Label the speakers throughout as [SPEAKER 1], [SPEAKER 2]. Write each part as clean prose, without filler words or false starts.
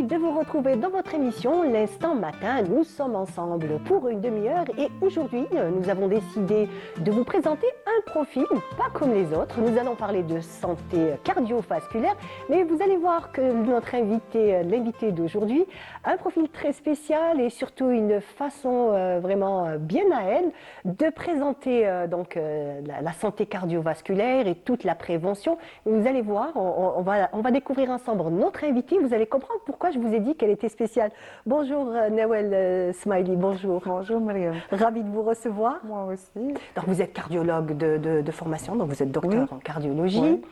[SPEAKER 1] De vous retrouver dans votre émission L'Instant Matin. Nous sommes ensemble pour une demi-heure et aujourd'hui nous avons décidé de vous présenter un profil pas comme les autres. Nous allons parler de santé cardiovasculaire, mais vous allez voir que notre l'invité d'aujourd'hui a un profil très spécial et surtout une façon vraiment bien à elle de présenter la santé cardiovasculaire et toute la prévention. Vous allez voir, on va découvrir ensemble notre invité. Vous allez comprendre pourquoi je vous ai dit qu'elle était spéciale. Bonjour Nawel Smiley, bonjour.
[SPEAKER 2] Bonjour Mariam.
[SPEAKER 1] Ravie de vous recevoir.
[SPEAKER 2] Moi aussi.
[SPEAKER 1] Donc vous êtes cardiologue de formation, donc vous êtes docteur en cardiologie.
[SPEAKER 2] Oui.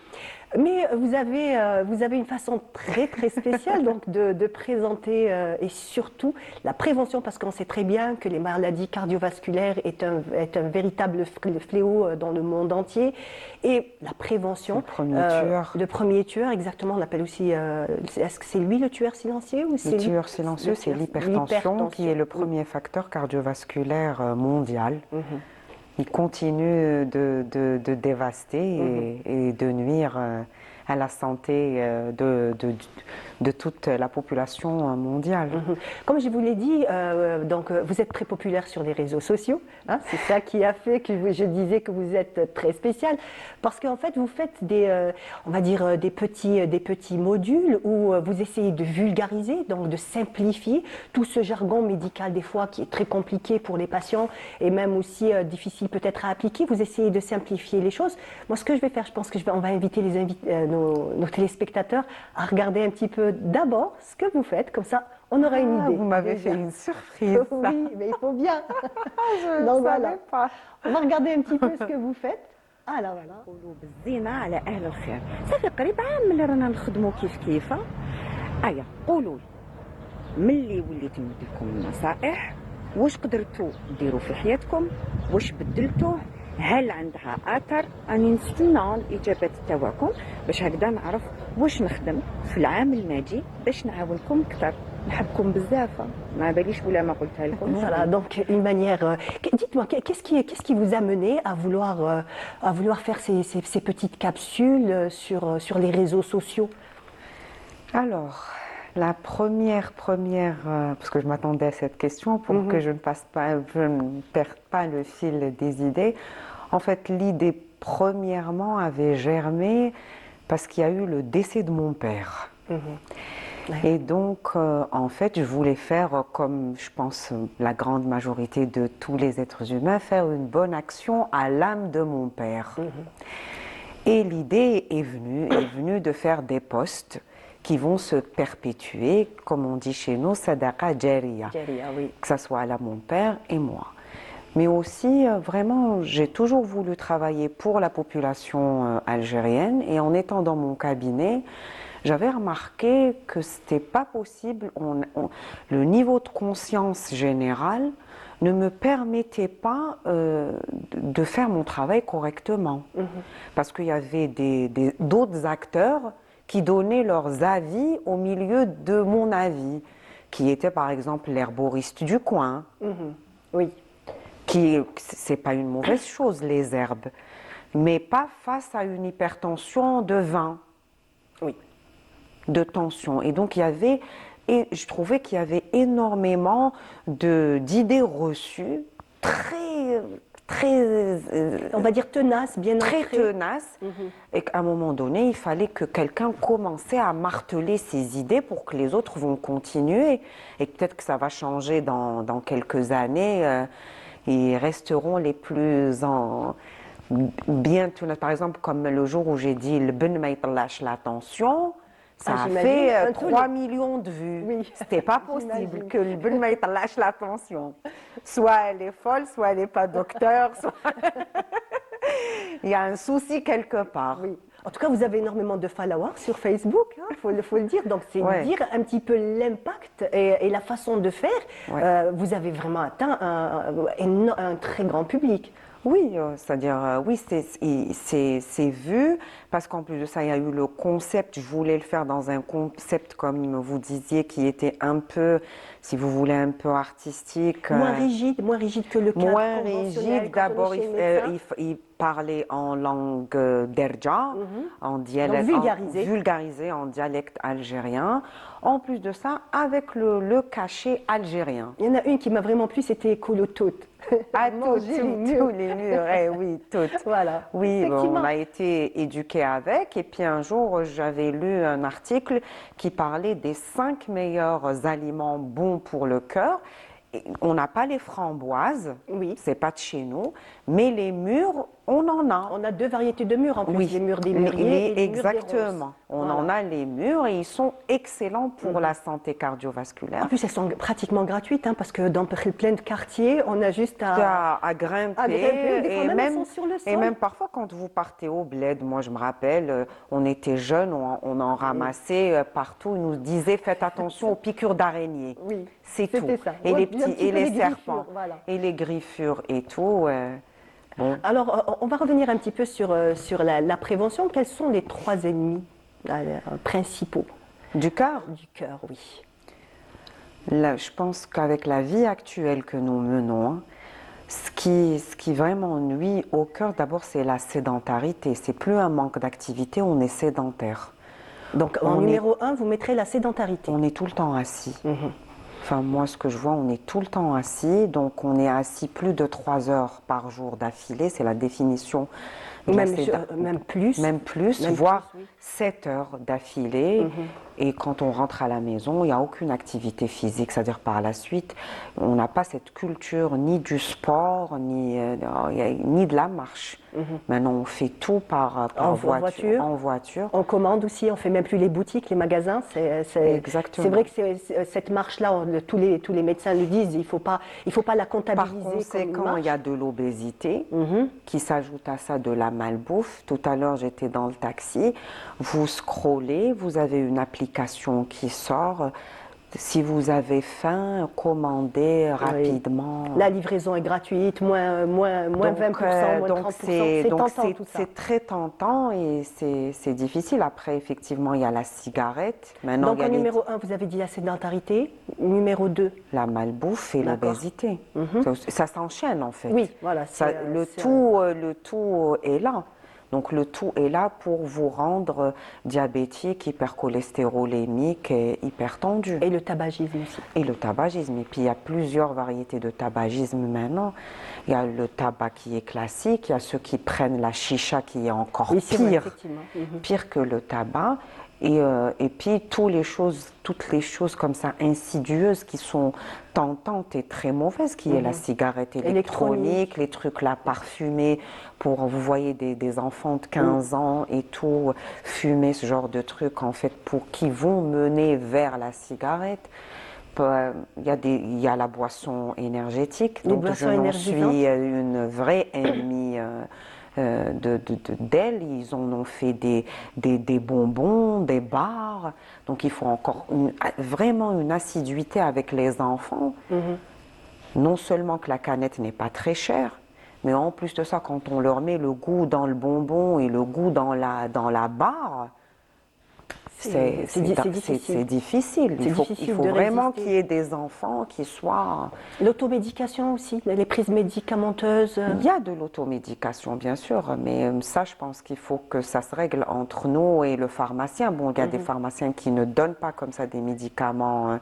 [SPEAKER 1] Mais vous avez une façon très spéciale donc de présenter et surtout la prévention, parce qu'on sait très bien que les maladies cardiovasculaires est un véritable fléau dans le monde entier. Et la prévention.
[SPEAKER 2] Le
[SPEAKER 1] premier tueur, exactement. On l'appelle aussi. Est-ce que c'est lui le tueur silencieux ou
[SPEAKER 2] le tueur silencieux, c'est l'hypertension qui est le premier facteur cardiovasculaire mondial. Il continue de dévaster et de nuire à la santé de toute la population mondiale.
[SPEAKER 1] Comme je vous l'ai dit, vous êtes très populaire sur les réseaux sociaux. Hein, c'est ça qui a fait que je disais que vous êtes très spécial. Parce qu'en fait, vous faites des petits modules où vous essayez de vulgariser, donc de simplifier tout ce jargon médical des fois qui est très compliqué pour les patients et même aussi difficile peut-être à appliquer. Vous essayez de simplifier les choses. Moi, ce que je vais faire, je pense on va inviter nos téléspectateurs à regarder un petit peu d'abord ce que vous faites, comme ça on aura une idée.
[SPEAKER 2] Vous m'avez fait une surprise.
[SPEAKER 1] Oui, mais il faut bien.
[SPEAKER 2] Je
[SPEAKER 1] Donc
[SPEAKER 2] ne
[SPEAKER 1] voilà,
[SPEAKER 2] savais pas.
[SPEAKER 1] on va regarder un petit peu ce que vous faites. Ah là voilà.
[SPEAKER 3] قولوا بالزينة على أهل الخير صافي قريب عام اللي رانا نخدموا كيف أيا قولوا لي ملي وليت نمد لكم النصائح واش قدرتوا ديروا في حياتكم واش بدلتوه هل عندها اثر راني نستنى الاجابات تاعكم باش هكذا نعرف واش نخدم في العام الماجي باش نعاونكم اكثر نحبكم بزاف ما باليش ولا ما قلتها لكم.
[SPEAKER 1] Voilà, donc une manière. Dites-moi, qu'est-ce qui vous a mené à vouloir faire ces petites capsules sur les réseaux sociaux?
[SPEAKER 2] Alors, la première, parce que je m'attendais à cette question pour que je ne perde pas le fil des idées. En fait, l'idée premièrement avait germé parce qu'il y a eu le décès de mon père. Et donc, en fait, je voulais faire, comme je pense la grande majorité de tous les êtres humains, faire une bonne action à l'âme de mon père. Et l'idée est venue de faire des posts qui vont se perpétuer, comme on dit chez nous, sadaqa jariya,
[SPEAKER 1] Oui.
[SPEAKER 2] que ce soit à mon père et moi. Mais aussi, vraiment, j'ai toujours voulu travailler pour la population algérienne et en étant dans mon cabinet, j'avais remarqué que ce n'était pas possible, le niveau de conscience générale ne me permettait pas de faire mon travail correctement. Parce qu'il y avait d'autres acteurs qui donnaient leurs avis au milieu de mon avis, qui était par exemple l'herboriste du coin.
[SPEAKER 1] Oui.
[SPEAKER 2] C'est pas une mauvaise chose, les herbes, mais pas face à une hypertension de 20.
[SPEAKER 1] Oui.
[SPEAKER 2] De tension. Et donc je trouvais qu'il y avait énormément d'idées reçues, très
[SPEAKER 1] On va dire tenaces, bien
[SPEAKER 2] très
[SPEAKER 1] ancrées.
[SPEAKER 2] tenaces, et qu'à un moment donné, il fallait que quelqu'un commençait à marteler ces idées pour que les autres vont continuer. Et peut-être que ça va changer dans quelques années. Ils resteront les plus bien tenaces. Par exemple, comme le jour où j'ai dit « le ben ma yطلعش l'attention », ça a fait 3 millions de vues.
[SPEAKER 1] Oui.
[SPEAKER 2] C'était pas possible que le ben ma yطلعش l'attention. Soit elle est folle, soit elle n'est pas docteur, soit... Il y a un souci quelque part.
[SPEAKER 1] Oui. En tout cas, vous avez énormément de followers sur Facebook, faut le dire. Donc, c'est dire un petit peu l'impact et la façon de faire. Vous avez vraiment atteint un très grand public.
[SPEAKER 2] Oui, c'est-à-dire, oui, c'est vu, parce qu'en plus de ça, il y a eu le concept, je voulais le faire dans un concept, comme vous disiez, qui était un peu, si vous voulez, un peu artistique.
[SPEAKER 1] Moins rigide que le cadre
[SPEAKER 2] Moins
[SPEAKER 1] conventionnel
[SPEAKER 2] rigide.
[SPEAKER 1] quand on est
[SPEAKER 2] D'abord,
[SPEAKER 1] chez le médecin.
[SPEAKER 2] il parlait en langue derja, en
[SPEAKER 1] Donc
[SPEAKER 2] dialecte,
[SPEAKER 1] vulgarisé.
[SPEAKER 2] vulgarisé en dialecte algérien. En plus de ça, avec le cachet algérien.
[SPEAKER 1] Il y en a une qui m'a vraiment plu, c'était Écolo Toute.
[SPEAKER 2] À
[SPEAKER 1] Manger les murs.
[SPEAKER 2] tous les murs, oui, toutes.
[SPEAKER 1] Voilà.
[SPEAKER 2] Oui, bon,
[SPEAKER 1] Effectivement.
[SPEAKER 2] on a été éduqués avec. Et puis un jour, j'avais lu un article qui parlait des 5 meilleurs aliments bons pour le cœur. Et on n'a pas les framboises,
[SPEAKER 1] Oui.
[SPEAKER 2] c'est pas de chez nous, mais les mûres, on en a.
[SPEAKER 1] On a 2 variétés de mûres en plus,
[SPEAKER 2] Oui,
[SPEAKER 1] les mûres des mûriers et les mûres des roses.
[SPEAKER 2] exactement. On en
[SPEAKER 1] Voilà.
[SPEAKER 2] a les mûres et ils sont excellents pour la santé cardiovasculaire.
[SPEAKER 1] En plus, elles sont pratiquement gratuites, hein, parce que dans plein de quartiers, on a juste
[SPEAKER 2] À grimper,
[SPEAKER 1] des fois même, elles sont sur le sol.
[SPEAKER 2] et même parfois quand vous partez au bled, moi je me rappelle, on était jeunes, on en ramassait partout, ils nous disaient faites attention aux piqûres d'araignées.
[SPEAKER 1] Oui,
[SPEAKER 2] C'est
[SPEAKER 1] c'était
[SPEAKER 2] tout.
[SPEAKER 1] ça.
[SPEAKER 2] Et
[SPEAKER 1] Ouais,
[SPEAKER 2] les
[SPEAKER 1] puis un
[SPEAKER 2] petits
[SPEAKER 1] petit
[SPEAKER 2] et
[SPEAKER 1] peu
[SPEAKER 2] les
[SPEAKER 1] les griffures,
[SPEAKER 2] serpents
[SPEAKER 1] voilà.
[SPEAKER 2] et les griffures et tout. Bon.
[SPEAKER 1] Alors, on va revenir un petit peu sur la prévention. Quels sont les 3 ennemis principaux
[SPEAKER 2] Du cœur.
[SPEAKER 1] du cœur, oui.
[SPEAKER 2] Là, je pense qu'avec la vie actuelle que nous menons, hein, ce qui vraiment nuit au cœur, d'abord, c'est la sédentarité. C'est plus un manque d'activité, on est sédentaire.
[SPEAKER 1] Donc, en numéro 1, vous mettrez la sédentarité.
[SPEAKER 2] On est tout le temps assis. Enfin, moi, ce que je vois, on est tout le temps assis. Donc, on est assis plus de 3 heures par jour d'affilée. C'est la définition de la
[SPEAKER 1] Même plus.
[SPEAKER 2] Même plus,
[SPEAKER 1] Même
[SPEAKER 2] voire
[SPEAKER 1] plus, oui.
[SPEAKER 2] 7 heures d'affilée. Et quand on rentre à la maison, il n'y a aucune activité physique. C'est-à-dire par la suite, on n'a pas cette culture ni du sport, ni de la marche. Maintenant, on fait tout par
[SPEAKER 1] En
[SPEAKER 2] voiture.
[SPEAKER 1] voiture.
[SPEAKER 2] En voiture.
[SPEAKER 1] On commande aussi, on fait même plus les boutiques, les magasins.
[SPEAKER 2] Exactement.
[SPEAKER 1] C'est vrai que cette marche-là, tous les médecins le disent, il ne faut pas la
[SPEAKER 2] Par
[SPEAKER 1] comptabiliser comme une
[SPEAKER 2] conséquent,
[SPEAKER 1] marche.
[SPEAKER 2] il y a de l'obésité qui s'ajoute à ça de la malbouffe. Tout à l'heure, j'étais dans le taxi. Vous scrollez, vous avez une application qui sort. Si vous avez faim, commandez rapidement.
[SPEAKER 1] La livraison est gratuite, moins 20%, moins 30%. C'est tentant tout ça.
[SPEAKER 2] C'est très tentant et c'est difficile. Après, effectivement, il y a la cigarette. Maintenant,
[SPEAKER 1] Donc
[SPEAKER 2] il y a
[SPEAKER 1] en numéro 1, vous avez dit la sédentarité. Numéro 2,
[SPEAKER 2] la malbouffe et
[SPEAKER 1] D'accord.
[SPEAKER 2] l'obésité. Ça s'enchaîne en fait.
[SPEAKER 1] oui, voilà.
[SPEAKER 2] Le tout est là. Donc le tout est là pour vous rendre diabétique, hypercholestérolémique et hypertendu.
[SPEAKER 1] Et le tabagisme aussi.
[SPEAKER 2] Et le tabagisme. Et puis il y a plusieurs variétés de tabagisme maintenant. Il y a le tabac qui est classique, il y a ceux qui prennent la chicha qui est encore
[SPEAKER 1] Oui, c'est vrai,
[SPEAKER 2] pire,
[SPEAKER 1] effectivement.
[SPEAKER 2] pire que le tabac. Et puis toutes les choses comme ça insidieuses qui sont tentantes et très mauvaises, qui est la cigarette électronique, les trucs là parfumés pour, vous voyez des enfants de 15 ans et tout, fumer ce genre de trucs en fait pour qui vont mener vers la cigarette. Il y a la boisson énergétique,
[SPEAKER 1] Les
[SPEAKER 2] donc
[SPEAKER 1] boissons
[SPEAKER 2] je m'en
[SPEAKER 1] énergisantes.
[SPEAKER 2] suis une vraie ennemie d'elle. Ils en ont fait des bonbons, des bars. Donc il faut encore vraiment une assiduité avec les enfants. Non seulement que la canette n'est pas très chère, mais en plus de ça, quand on leur met le goût dans le bonbon et le goût dans la barre, c'est difficile. Il faut
[SPEAKER 1] de
[SPEAKER 2] vraiment
[SPEAKER 1] résister.
[SPEAKER 2] qu'il y ait des enfants qui soient...
[SPEAKER 1] L'automédication aussi, les prises médicamenteuses.
[SPEAKER 2] Il y a de l'automédication, bien sûr, mais ça, je pense qu'il faut que ça se règle entre nous et le pharmacien. Bon, il y a des pharmaciens qui ne donnent pas comme ça des médicaments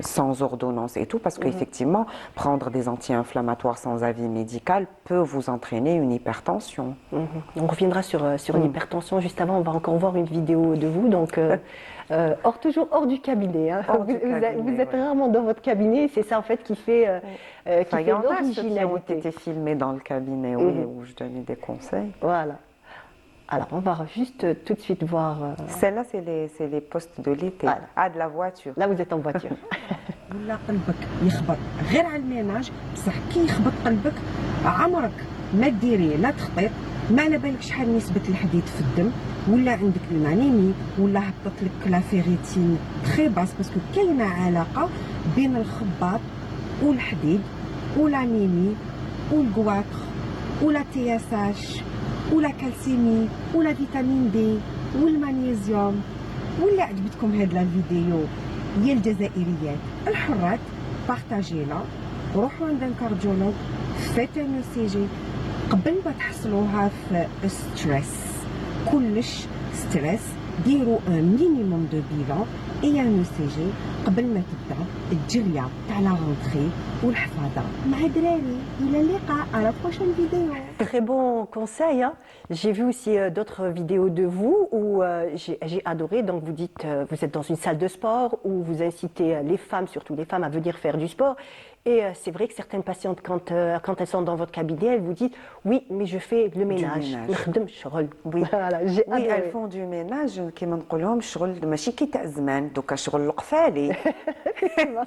[SPEAKER 2] sans ordonnance et tout, parce qu'effectivement, prendre des anti-inflammatoires sans avis médical peut vous entraîner une hypertension.
[SPEAKER 1] On reviendra sur l'hypertension. Juste avant, on va encore voir une vidéo de vous. Donc, toujours hors du cabinet. Hein.
[SPEAKER 2] Hors du cabinet,
[SPEAKER 1] vous êtes
[SPEAKER 2] ouais.
[SPEAKER 1] rarement dans votre cabinet. C'est ça, en fait, qui fait
[SPEAKER 2] Enfin, il y en a ceux qui ont
[SPEAKER 1] l'originalité.
[SPEAKER 2] été filmés dans le cabinet, oui, où je donnais des conseils.
[SPEAKER 1] Voilà. Alors, on va juste tout de suite voir.
[SPEAKER 2] Celles-là, c'est les postes de l'été.
[SPEAKER 1] Voilà.
[SPEAKER 2] Ah, de la voiture.
[SPEAKER 1] Là, vous êtes en voiture.
[SPEAKER 3] ولا قلبك يخبط غير على الميناج بصح كي يخبط قلبك عمرك ما ديري لا تخطيط ما على بالك شحال نسبة الحديد في الدم ولا عندك المانيمي ولا هبط لك لا والكواكر ولا تي اس اش ولا كالسيمي ولا فيتامين دي والمغنيسيوم. ولا عجبتكم هاد الفيديو ديال الجزائريات الحرات بارطاجينا، روحوا عند ان كارديولوج، فيت ان سي جي قبل ما تحصلوها في ستريس. كلش ستريس ديروا ان مينيموم دو بيلان اي ان سي جي قبل ما تبدا الجريه تاع لا رونتري والحفاظه مع دراري. الى اللقاء à la prochaine vidéo.
[SPEAKER 1] Très bon conseil, hein. J'ai vu aussi d'autres vidéos de vous où j'ai adoré. Donc vous dites, vous êtes dans une salle de sport où vous incitez les femmes, surtout les femmes, à venir faire du sport. Et c'est vrai que certaines patientes, quand elles sont dans votre cabinet, elles vous disent oui, mais je fais le ménage.
[SPEAKER 2] Oui.
[SPEAKER 1] Voilà, j'ai
[SPEAKER 2] Oui,
[SPEAKER 1] adoré.
[SPEAKER 2] elles font du ménage كيما نقول لهم شغل ماشي كي تاع زمان دوكا شغل القفالي.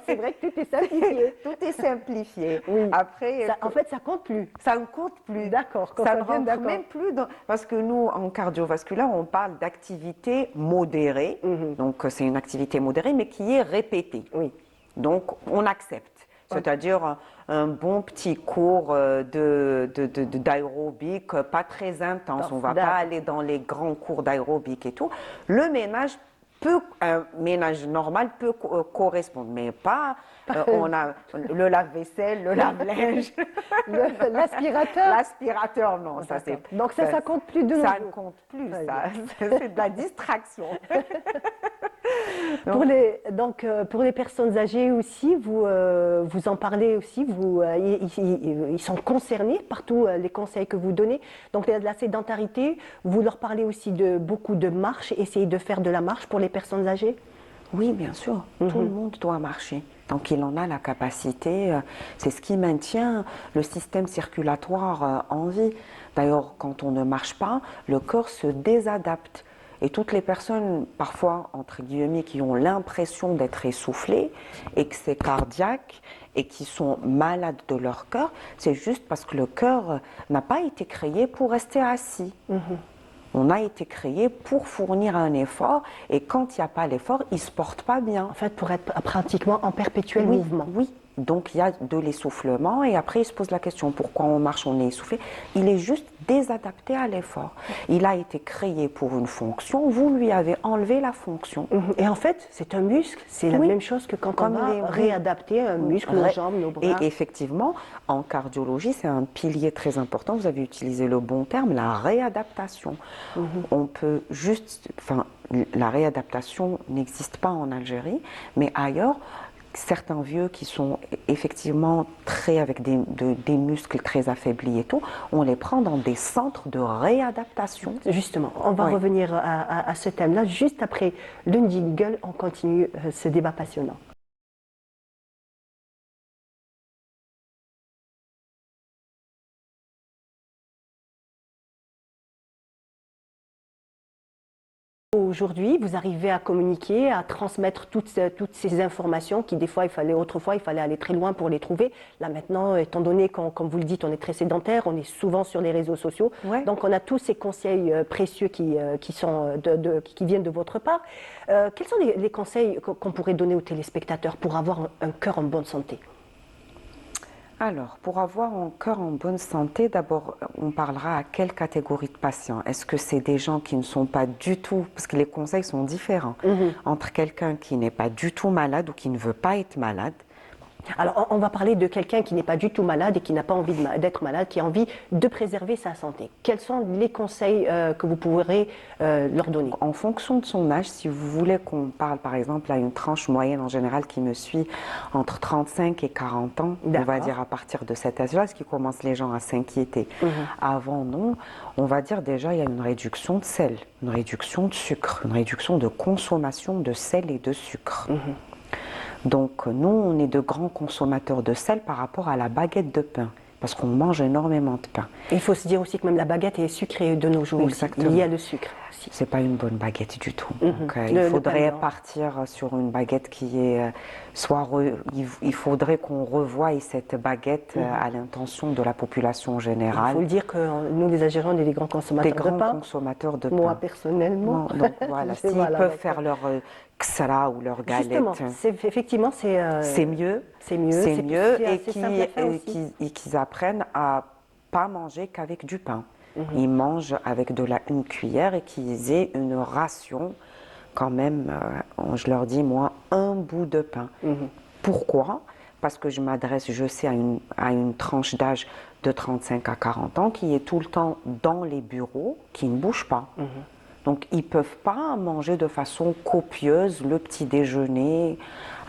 [SPEAKER 1] C'est vrai que tout est simplifié.
[SPEAKER 2] Tout est simplifié.
[SPEAKER 1] Oui.
[SPEAKER 2] Après,
[SPEAKER 1] En fait, ça compte plus.
[SPEAKER 2] ça ne compte plus.
[SPEAKER 1] D'accord, qu'on
[SPEAKER 2] Ça
[SPEAKER 1] soit
[SPEAKER 2] ne
[SPEAKER 1] bien
[SPEAKER 2] rentre
[SPEAKER 1] d'accord.
[SPEAKER 2] même plus dans... Parce que nous, en cardiovasculaire, on parle d'activité modérée. Donc, c'est une activité modérée, mais qui est répétée.
[SPEAKER 1] Oui.
[SPEAKER 2] Donc, on accepte. C'est-à-dire un bon petit cours d'aérobic, pas très intense. On ne va pas aller dans les grands cours d'aérobic et tout. Le ménage peut, un ménage normal peut correspondre, mais pas, on a le lave-vaisselle, le lave-linge.
[SPEAKER 1] L'aspirateur.
[SPEAKER 2] L'aspirateur, non, ça c'est...
[SPEAKER 1] Donc ça compte plus de nos
[SPEAKER 2] Ça
[SPEAKER 1] jours.
[SPEAKER 2] ne compte plus,
[SPEAKER 1] Très
[SPEAKER 2] ça. C'est de la distraction.
[SPEAKER 1] Pour les personnes âgées aussi, vous en parlez aussi, ils sont concernés par tous les conseils que vous donnez. Donc la sédentarité, vous leur parlez aussi de beaucoup de marche, essayer de faire de la marche pour les personnes âgées?
[SPEAKER 2] Oui, bien sûr, tout le monde doit marcher. Tant qu'il en a la capacité, c'est ce qui maintient le système circulatoire en vie. D'ailleurs, quand on ne marche pas, le corps se désadapte. Et toutes les personnes, parfois, entre guillemets, qui ont l'impression d'être essoufflées et que c'est cardiaque et qui sont malades de leur cœur, c'est juste parce que le cœur n'a pas été créé pour rester assis. On a été créé pour fournir un effort et quand il n'y a pas l'effort, il ne se porte pas bien.
[SPEAKER 1] En fait, pour être pratiquement en perpétuel mouvement.
[SPEAKER 2] Oui. Donc il y a de l'essoufflement et après il se pose la question pourquoi on marche, on est essoufflé. Il est juste désadapté à l'effort. Il a été créé pour une fonction, vous lui avez enlevé la fonction.
[SPEAKER 1] Et en fait, c'est un muscle, c'est la même chose que quand on va réadapter un muscle, nos jambes, nos bras.
[SPEAKER 2] Et effectivement, en cardiologie, c'est un pilier très important, vous avez utilisé le bon terme, la réadaptation. On peut juste, la réadaptation n'existe pas en Algérie, mais ailleurs, certains vieux qui sont effectivement avec des muscles très affaiblis et tout, on les prend dans des centres de réadaptation.
[SPEAKER 1] Justement, on va revenir à ce thème-là juste après le jingle. On continue ce débat passionnant. Aujourd'hui, vous arrivez à communiquer, à transmettre toutes ces informations qui, autrefois, il fallait aller très loin pour les trouver. Là, maintenant, étant donné, comme vous le dites, on est très sédentaire, on est souvent sur les réseaux sociaux. Donc, on a tous ces conseils précieux qui viennent de votre part. Quels sont les conseils qu'on pourrait donner aux téléspectateurs pour avoir un cœur en bonne santé ?
[SPEAKER 2] Alors, pour avoir un cœur en bonne santé, d'abord, on parlera à quelle catégorie de patients. Est-ce que c'est des gens qui ne sont pas du tout, parce que les conseils sont différents, entre quelqu'un qui n'est pas du tout malade ou qui ne veut pas être malade.
[SPEAKER 1] Alors, on va parler de quelqu'un qui n'est pas du tout malade et qui n'a pas envie d'être malade, qui a envie de préserver sa santé. Quels sont les conseils que vous pourrez leur donner?
[SPEAKER 2] En fonction de son âge, si vous voulez qu'on parle par exemple à une tranche moyenne en général qui me suit entre 35 et 40 ans, on va dire à partir de cet âge-là, ce qui commence les gens à s'inquiéter. Avant, non, on va dire déjà il y a une réduction de sel, une réduction de sucre, une réduction de consommation de sel et de sucre. Donc nous, on est de grands consommateurs de sel par rapport à la baguette de pain, parce qu'on mange énormément de pain.
[SPEAKER 1] Il faut se dire aussi que même la baguette est sucrée de nos jours, il y a le sucre.
[SPEAKER 2] C'est pas une bonne baguette du tout. Donc, il faudrait partir sur une baguette qui est il faudrait qu'on revoie cette baguette à l'intention de la population générale.
[SPEAKER 1] Il faut le dire que nous, les Algériens, on est des grands consommateurs de pain.
[SPEAKER 2] Consommateurs de pain.
[SPEAKER 1] Moi, personnellement.
[SPEAKER 2] Donc voilà, s'ils peuvent faire leur ksra ou leur
[SPEAKER 1] Justement,
[SPEAKER 2] galette.
[SPEAKER 1] effectivement,
[SPEAKER 2] C'est mieux.
[SPEAKER 1] c'est mieux.
[SPEAKER 2] C'est mieux
[SPEAKER 1] c'est assez simple à faire aussi.
[SPEAKER 2] et qu'ils apprennent à pas manger qu'avec du pain. Ils mangent avec une cuillère et qu'ils aient une ration quand même, je leur dis moi, un bout de pain. Pourquoi? Parce que je m'adresse, je sais, à une tranche d'âge de 35 à 40 ans qui est tout le temps dans les bureaux, qui ne bouge pas. Donc ils ne peuvent pas manger de façon copieuse le petit déjeuner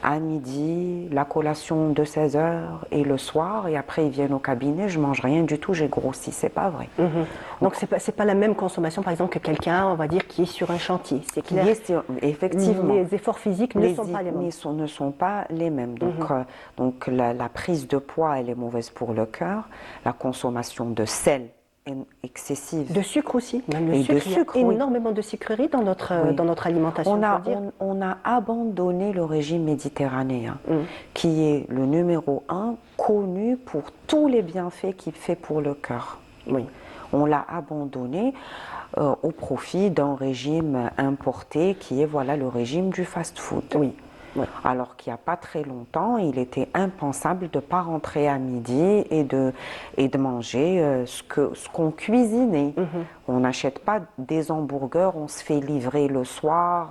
[SPEAKER 2] à midi, la collation de 16 heures et le soir, et après ils viennent au cabinet, je mange rien du tout, j'ai grossi, c'est pas vrai.
[SPEAKER 1] Donc c'est pas la même consommation, par exemple, que quelqu'un, on va dire, qui est sur un chantier. C'est clair.
[SPEAKER 2] Effectivement.
[SPEAKER 1] Les efforts physiques ne sont pas les mêmes.
[SPEAKER 2] Ne sont pas les mêmes. Donc la prise de poids, elle est mauvaise pour le cœur. La consommation de sel excessive.
[SPEAKER 1] De sucre aussi, même le
[SPEAKER 2] Et
[SPEAKER 1] sucre.
[SPEAKER 2] de
[SPEAKER 1] Il y a
[SPEAKER 2] sucre, oui.
[SPEAKER 1] énormément de sucreries dans notre,
[SPEAKER 2] Oui.
[SPEAKER 1] dans notre alimentation.
[SPEAKER 2] On a abandonné le régime méditerranéen, qui est le numéro 1, connu pour tous les bienfaits qu'il fait pour le cœur.
[SPEAKER 1] Oui.
[SPEAKER 2] On l'a abandonné au profit d'un régime importé qui est voilà, le régime du fast-food.
[SPEAKER 1] Oui. Oui.
[SPEAKER 2] Alors qu'il n'y a pas très longtemps, il était impensable de ne pas rentrer à midi et de manger ce qu'on cuisinait. On n'achète pas des hamburgers, on se fait livrer le soir.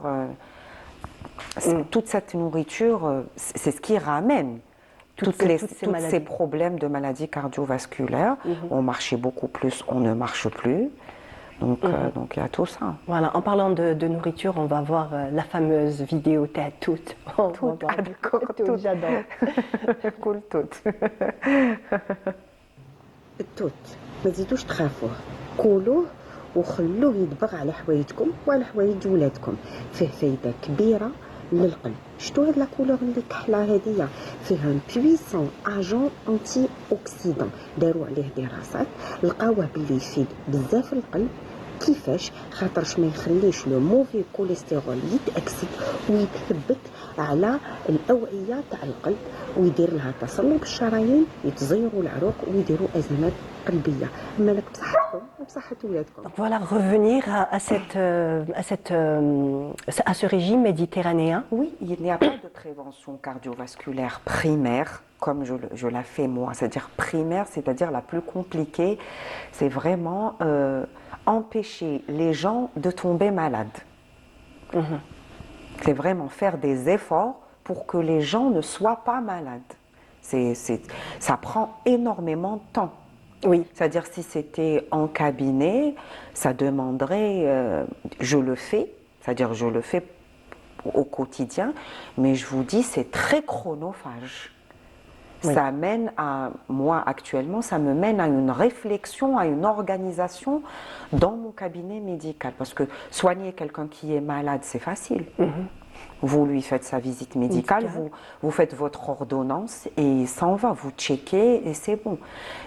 [SPEAKER 2] Toute cette nourriture, c'est ce qui ramène tous ces problèmes de maladies cardiovasculaires. On marchait beaucoup plus, on ne marche plus. Donc il y a tout ça.
[SPEAKER 1] Voilà, en parlant de nourriture, on va voir la fameuse vidéo T'es toute.
[SPEAKER 2] Toute,
[SPEAKER 1] j'adore.
[SPEAKER 2] Cool, toute.
[SPEAKER 4] التوت ما تزيدوش تخافوه كولوه وخلوه يدبغ على حوايجكم وعلى حوايج ولادكم فيه فايده كبيره للقلب شتو هاد لا كولور اللي كحله هاديه فيها ان بويسون اجون انتي اوكسيدون داروا عليه دراسات لقاوه باللي يفيد بزاف القلب كيفاش خاطرش ما يخليش لو موفي كوليسترول يتاكسد ويتثبت على الاوعيه تاع القلب ويدير لها تصلب الشرايين يتزيروا العروق ويديروا ازمات قلبيه اما لك بصحتكم وبصحه ولادكم.
[SPEAKER 1] Donc voilà, revenir à ce régime méditerranéen.
[SPEAKER 2] Oui, il n'y a pas de prévention cardiovasculaire primaire comme je la fais moi, c'est-à-dire primaire, c'est-à-dire la plus compliquée, c'est vraiment empêcher les gens de tomber malades. C'est vraiment faire des efforts pour que les gens ne soient pas malades. Ça prend énormément de temps.
[SPEAKER 1] Oui.
[SPEAKER 2] C'est-à-dire si c'était en cabinet, ça demanderait, je le fais, c'est-à-dire je le fais au quotidien, mais je vous dis c'est très chronophage. Oui. Ça mène à, moi actuellement, ça me mène à une réflexion, à une organisation dans mon cabinet médical. Parce que soigner quelqu'un qui est malade, c'est facile. Vous lui faites sa visite médicale, vous faites votre ordonnance et il s'en va, vous checkez et c'est bon.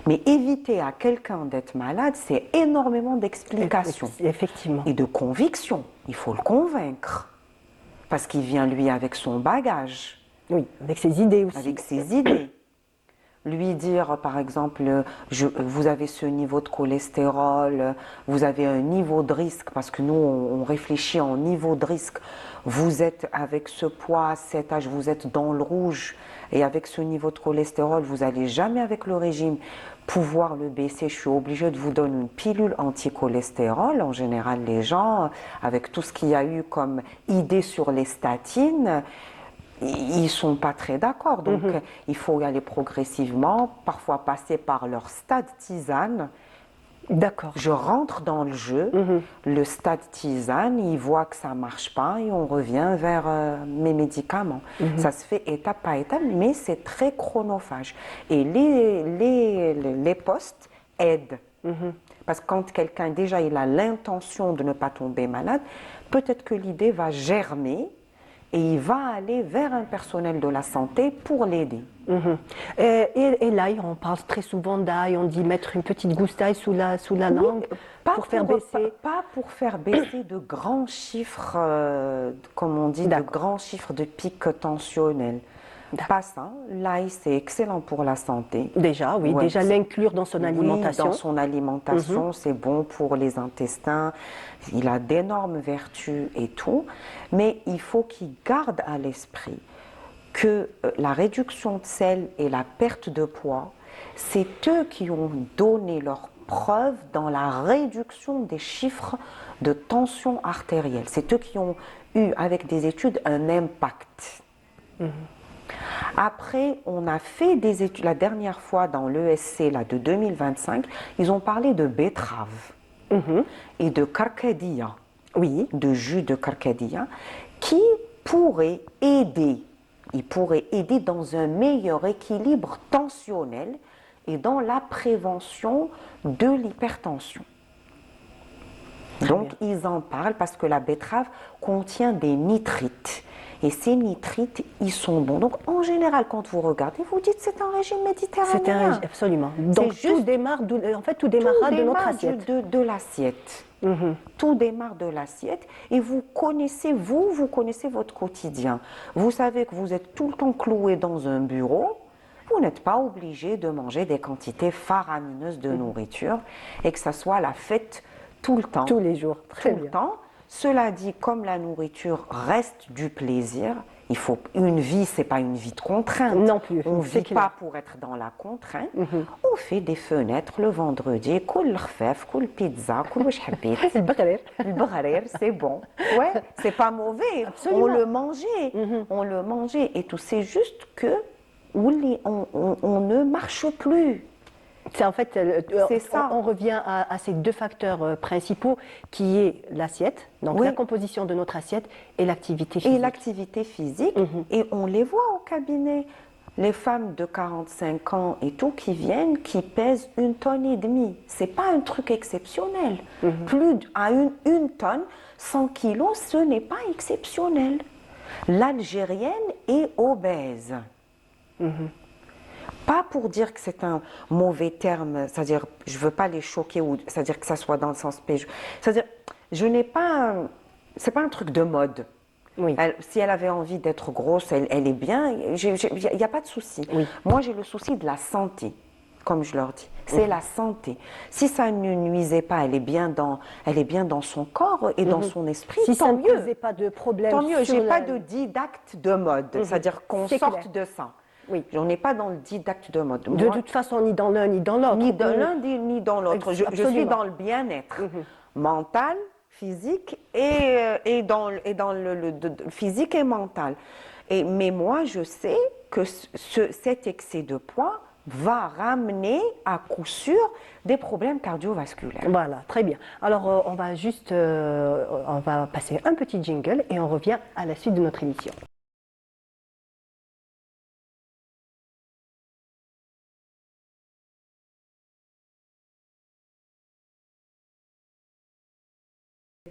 [SPEAKER 2] Mais éviter à quelqu'un d'être malade, c'est énormément d'explications.
[SPEAKER 1] Effectivement.
[SPEAKER 2] Et de conviction. Il faut le convaincre. Parce qu'il vient lui avec son bagage.
[SPEAKER 1] Oui, avec ses idées aussi.
[SPEAKER 2] Avec ses idées. Lui dire, par exemple, vous avez ce niveau de cholestérol, vous avez un niveau de risque, parce que nous, on réfléchit en niveau de risque. Vous êtes avec ce poids, cet âge, vous êtes dans le rouge, et avec ce niveau de cholestérol, vous n'allez jamais avec le régime pouvoir le baisser. Je suis obligée de vous donner une pilule anti-cholestérol. En général, les gens, avec tout ce qu'il y a eu comme idée sur les statines, ils ne sont pas très d'accord. Donc, il faut y aller progressivement, parfois passer par leur stade tisane.
[SPEAKER 1] D'accord.
[SPEAKER 2] Je rentre dans le jeu, le stade tisane, ils voient que ça ne marche pas et on revient vers mes médicaments. Ça se fait étape par étape, mais c'est très chronophage. Et les postes aident. Parce que quand quelqu'un, déjà, il a l'intention de ne pas tomber malade, peut-être que l'idée va germer et il va aller vers un personnel de la santé pour l'aider.
[SPEAKER 1] Et l'ail, on parle très souvent d'ail, on dit mettre une petite gousse d'ail sous la langue pour faire baisser.
[SPEAKER 2] Pas pour faire baisser de grands chiffres, comme on dit, de grands chiffres de pic tensionnel. Pas ça. L'ail, c'est excellent pour la santé.
[SPEAKER 1] Déjà, oui,
[SPEAKER 2] Ouais,
[SPEAKER 1] déjà
[SPEAKER 2] c'est-
[SPEAKER 1] l'inclure dans son alimentation.
[SPEAKER 2] Oui, dans son alimentation, c'est bon pour les intestins. Il a d'énormes vertus et tout. Mais il faut qu'il garde à l'esprit que la réduction de sel et la perte de poids, c'est eux qui ont donné leur preuve dans la réduction des chiffres de tension artérielle. C'est eux qui ont eu, avec des études, un impact. Après, on a fait des études, la dernière fois dans l'ESC là, de 2025, ils ont parlé de betterave et de carcadia,
[SPEAKER 1] Oui,
[SPEAKER 2] de jus de carcadia, qui pourrait aider, il pourrait aider dans un meilleur équilibre tensionnel et dans la prévention de l'hypertension. Donc, ils en parlent parce que la betterave contient des nitrites. Et ces nitrites, ils sont bons. Donc, en général, quand vous regardez, vous dites c'est un régime méditerranéen.
[SPEAKER 1] c'est un absolument. Donc
[SPEAKER 2] juste-
[SPEAKER 1] tout démarre, en fait, tout démarra de notre assiette.
[SPEAKER 2] De l'assiette. Tout démarre de l'assiette et vous connaissez votre quotidien. Vous savez que vous êtes tout le temps cloué dans un bureau. Vous n'êtes pas obligé de manger des quantités faramineuses de nourriture et que ça soit la fête tout le temps.
[SPEAKER 1] Tous les jours, très
[SPEAKER 2] Tout
[SPEAKER 1] bien.
[SPEAKER 2] le temps. Cela dit, comme la nourriture reste du plaisir, il faut une vie, c'est pas une vie de contrainte.
[SPEAKER 1] Non plus,
[SPEAKER 2] On
[SPEAKER 1] c'est
[SPEAKER 2] vit
[SPEAKER 1] clair.
[SPEAKER 2] pas pour être dans la contrainte. On fait des fenêtres le vendredi, كل خفاف, كل pizza, كل واش حبيت.
[SPEAKER 1] C'est le bagrer.
[SPEAKER 2] Le bararer, c'est bon. Ouais, c'est pas mauvais.
[SPEAKER 1] Absolument.
[SPEAKER 2] On le mangeait. On le mangeait et tout. C'est juste que on ne marche plus.
[SPEAKER 1] C'est en fait,
[SPEAKER 2] C'est ça.
[SPEAKER 1] on revient à ces deux facteurs principaux qui est l'assiette, donc
[SPEAKER 2] Oui.
[SPEAKER 1] la composition de notre assiette et l'activité
[SPEAKER 2] Et
[SPEAKER 1] physique.
[SPEAKER 2] l'activité physique, et on les voit au cabinet. Les femmes de 45 ans et tout qui viennent, qui pèsent 1,5 tonne. C'est pas un truc exceptionnel. À une tonne, 100 kilos, ce n'est pas exceptionnel. L'Algérienne est obèse. Pas pour dire que c'est un mauvais terme, c'est-à-dire je veux pas les choquer, ou c'est-à-dire que ça soit dans le sens péjoratif. C'est-à-dire, je n'ai pas, c'est pas un truc de mode.
[SPEAKER 1] Oui.
[SPEAKER 2] Si elle avait envie d'être grosse, elle est bien, il n'y a pas de souci.
[SPEAKER 1] Oui.
[SPEAKER 2] Moi, j'ai le souci de la santé, comme je leur dis. C'est la santé. Si ça ne nuisait pas, elle est bien dans son corps et dans son esprit,
[SPEAKER 1] Si ça
[SPEAKER 2] tant
[SPEAKER 1] ne
[SPEAKER 2] mieux.
[SPEAKER 1] posait pas de problème
[SPEAKER 2] Tant mieux,
[SPEAKER 1] sur
[SPEAKER 2] j'ai
[SPEAKER 1] la-
[SPEAKER 2] pas de didacte de mode, c'est-à-dire qu'on
[SPEAKER 1] C'est
[SPEAKER 2] sorte
[SPEAKER 1] clair.
[SPEAKER 2] de ça.
[SPEAKER 1] Oui.
[SPEAKER 2] On n'est pas dans le didacte de mode.
[SPEAKER 1] De
[SPEAKER 2] Moi,
[SPEAKER 1] toute façon, ni dans l'un ni dans l'autre.
[SPEAKER 2] ni dans l'un ni dans l'autre. Je suis
[SPEAKER 1] Absolument.
[SPEAKER 2] dans le bien-être mental, physique et dans le physique et mental. Mais moi, je sais que cet excès de poids va ramener à coup sûr des problèmes cardiovasculaires.
[SPEAKER 1] Voilà, très bien. Alors, on va passer un petit jingle et on revient à la suite de notre émission.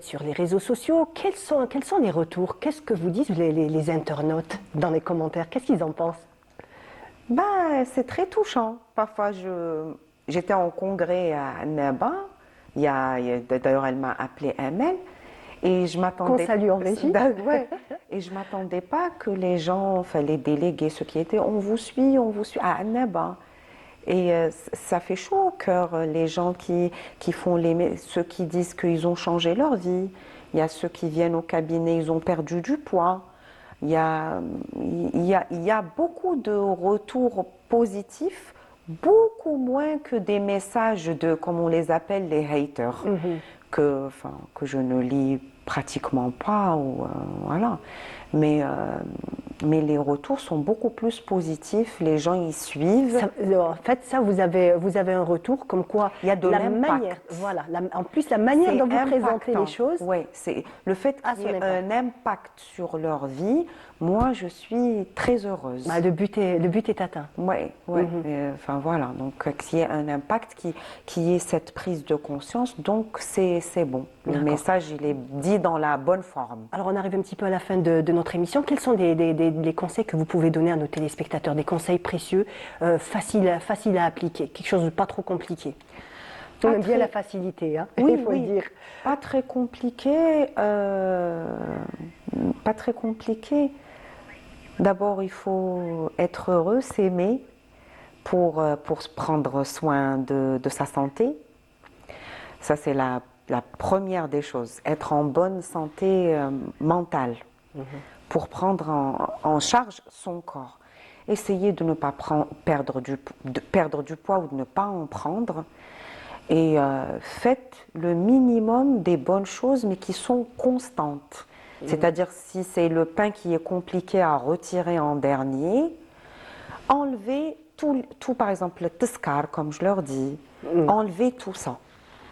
[SPEAKER 1] Sur les réseaux sociaux, quels sont les retours? Qu'est-ce que vous disent les internautes dans les commentaires? Qu'est-ce qu'ils en pensent?
[SPEAKER 2] Ben, c'est très touchant. Parfois, j'étais en congrès à Naba. D'ailleurs, elle m'a appelée Amel. Et je m'attendais.
[SPEAKER 1] Qu'on salue en régie.
[SPEAKER 2] Ouais. Et je m'attendais pas que les gens, enfin les délégués, ceux qui étaient, on vous suit à Naba. Et ça fait chaud au cœur, les gens qui font ceux qui disent qu'ils ont changé leur vie. Il y a ceux qui viennent au cabinet, ils ont perdu du poids. Il y a beaucoup de retours positifs, beaucoup moins que des messages de, comme on les appelle, les haters, que je ne lis pratiquement pas. Voilà. Mais les retours sont beaucoup plus positifs, les gens y suivent.
[SPEAKER 1] En fait, vous avez un retour comme quoi
[SPEAKER 2] Il y a de
[SPEAKER 1] la
[SPEAKER 2] l'impact.
[SPEAKER 1] manière, voilà, en plus la manière
[SPEAKER 2] C'est
[SPEAKER 1] dont vous présentez
[SPEAKER 2] impactant.
[SPEAKER 1] les choses.
[SPEAKER 2] Oui, c'est le fait
[SPEAKER 1] a
[SPEAKER 2] qu'il y
[SPEAKER 1] son
[SPEAKER 2] ait
[SPEAKER 1] impact.
[SPEAKER 2] un impact sur leur vie. Moi, je suis très heureuse.
[SPEAKER 1] Bah, le but est atteint.
[SPEAKER 2] Oui, enfin voilà, donc qu'il y ait un impact, qu'il y ait cette prise de conscience, donc c'est bon. Le
[SPEAKER 1] D'accord.
[SPEAKER 2] message, il est dit dans la bonne forme.
[SPEAKER 1] Alors, on arrive un petit peu à la fin de notre émission. Quels sont les conseils que vous pouvez donner à nos téléspectateurs? Des conseils précieux, faciles à appliquer, quelque chose de pas trop compliqué. On aime bien la facilité, hein,
[SPEAKER 2] Oui,
[SPEAKER 1] il faut le dire.
[SPEAKER 2] Pas très compliqué, pas très compliqué. D'abord, il faut être heureux, s'aimer pour prendre soin de sa santé. Ça, c'est la première des choses. Être en bonne santé mentale pour prendre en charge son corps. Essayez de ne pas perdre du poids ou de ne pas en prendre. Et faites le minimum des bonnes choses, mais qui sont constantes. C'est-à-dire, si c'est le pain qui est compliqué à retirer en dernier, enlevez tout par exemple, le teskar, comme je leur dis, enlevez tout ça.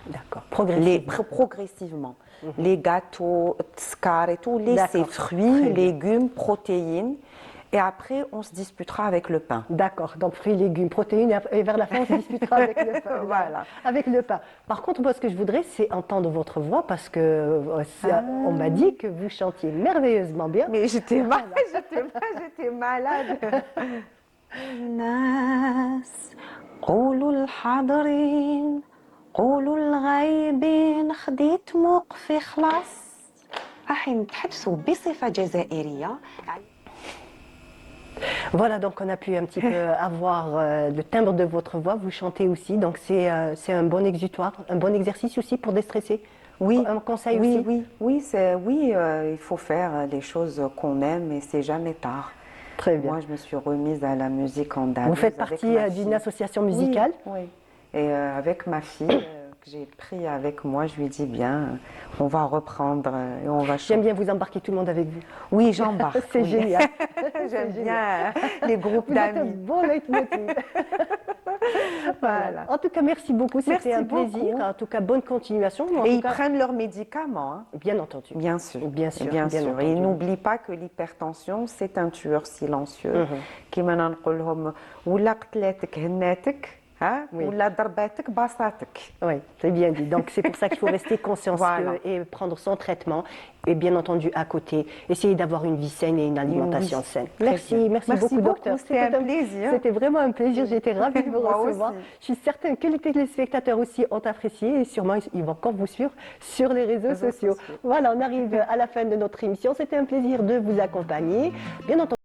[SPEAKER 1] D'accord,
[SPEAKER 2] Progressivement. Les gâteaux, teskar et tout, laissez fruits, légumes, protéines. Et après, on se disputera avec le pain.
[SPEAKER 1] D'accord, donc fruits, légumes, protéines, et vers la fin, on se disputera avec le pain.
[SPEAKER 2] Voilà.
[SPEAKER 1] Avec le pain. Par contre, moi, ce que je voudrais, c'est entendre votre voix, parce que on m'a dit que vous chantiez merveilleusement bien.
[SPEAKER 2] Mais j'étais malade.
[SPEAKER 3] الناس قولوا الحاضرين قولوا الغايبين خديت موقفي خلاص راح نتحدثوا بصفة جزائرية.
[SPEAKER 1] Voilà, donc on a pu un petit peu avoir le timbre de votre voix. Vous chantez aussi, donc c'est un bon exutoire, un bon exercice aussi pour déstresser.
[SPEAKER 2] Oui,
[SPEAKER 1] un conseil
[SPEAKER 2] oui,
[SPEAKER 1] aussi.
[SPEAKER 2] Il faut faire les choses qu'on aime et c'est jamais tard.
[SPEAKER 1] Très bien.
[SPEAKER 2] Moi, je me suis remise à la musique andalouse.
[SPEAKER 1] Vous faites partie d'une association musicale?
[SPEAKER 2] Oui. Et avec ma fille, que j'ai pris avec moi, je lui ai dit bien, on va reprendre et on va chanter.
[SPEAKER 1] J'aime bien vous embarquer tout le monde avec vous.
[SPEAKER 2] Oui, j'embarque.
[SPEAKER 1] C'est génial.
[SPEAKER 2] J'aime bien les groupes
[SPEAKER 1] Vous êtes un
[SPEAKER 2] d'amis.
[SPEAKER 1] bon leitmotiv. Voilà. En tout cas, merci beaucoup. C'était un plaisir. En tout cas, bonne continuation.
[SPEAKER 2] Et ils prennent leurs médicaments. Hein.
[SPEAKER 1] Bien entendu.
[SPEAKER 2] Bien sûr.
[SPEAKER 1] Bien sûr.
[SPEAKER 2] Bien sûr.
[SPEAKER 1] Entendu.
[SPEAKER 2] Et n'oublie pas que l'hypertension, c'est un tueur silencieux. كيما نقول لهم ولا قتلاتك هناتك ولا ضرباتك باصاتك.
[SPEAKER 1] Oui, c'est bien dit. Donc c'est pour ça qu'il faut rester consciencieux et prendre son traitement. Et bien entendu, à côté, essayer d'avoir une vie saine et une alimentation saine. Merci beaucoup, docteur.
[SPEAKER 2] C'était un plaisir.
[SPEAKER 1] C'était vraiment un plaisir. J'étais ravie de vous recevoir.
[SPEAKER 2] Aussi.
[SPEAKER 1] Je suis certaine que les téléspectateurs aussi ont apprécié et sûrement ils vont encore vous suivre sur les réseaux sociaux. Voilà, on arrive à la fin de notre émission. C'était un plaisir de vous accompagner. Bien entendu.